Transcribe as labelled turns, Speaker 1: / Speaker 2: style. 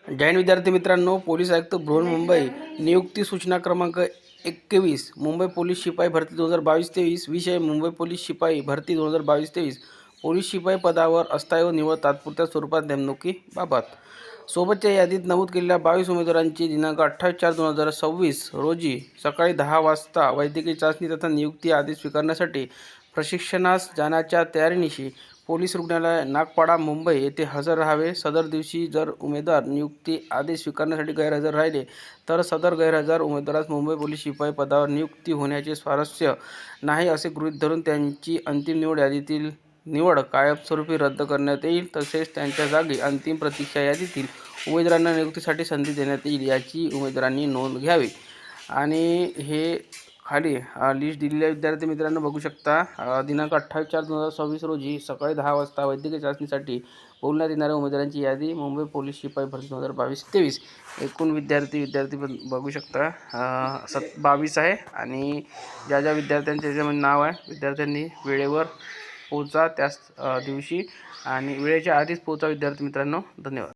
Speaker 1: जैन विद्यार्थी मित्रांनो, पोलीस आयुक्त बृहन्मुंबई नियुक्ती सूचना क्रमांक 21 मुंबई पोलीस शिपाई भरती 2022-23 विषय मुंबई पोलीस शिपाई भरती 2022-23 पोलीस शिपाई पदावर अस्थायी निवड तात्पुरत्या स्वरूपात नेमणुकीबाबत सोबतच्या यादीत नमूद केलेल्या 22 उमेदवारांची दिनांक 28/4/2026 रोजी सकाळी 10 वाजता वैद्यकीय चाचणी तथा नियुक्ती आदेश स्वीकारण्यासाठी प्रशिक्षणास जाण्याच्या तयारीनिशी पोलीस रुग्णालय नागपाडा मुंबई येथे हजर राहावे। सदर दिवशी जर उमेदवार नियुक्ती आदेश स्वीकारण्यासाठी गैरहजर राहिले तर सदर गैरहजर उमेदवारास मुंबई पोलीस शिपाई पदावर नियुक्ती होण्याचे स्वारस्य नाही असे गृहीत धरून त्यांची अंतिम निवड यादीतील निवड कायमस्वरूपी रद्द करण्यात येईल। तसेच त्यांच्या जागी अंतिम प्रतीक्षा यादीतील उमेदवारांना नियुक्तीसाठी संधी देण्यात येईल याची उमेदवारांनी नोंद घ्यावी। आणि हे खाली लिस्ट दिलेल्या विद्यार्थी मित्रांनो बघू शकता। दिनांक 28/4/2026 रोजी सकाळी 10 वाजता वैद्यकीय चाचणीसाठी बोलण्यात येणाऱ्या उमेदवारांची यादी मुंबई पोलीस शिपाई भरती 2022-23 एकूण विद्यार्थी बघू शकता 22 आहे। आणि ज्या विद्यार्थ्यांचे याच्यामध्ये नाव आहे विद्यार्थ्यांनी वेळेवर पोहोचा त्याच दिवशी आणि वेळेच्या आधीच पोहोचा विद्यार्थी मित्रांनो। धन्यवाद।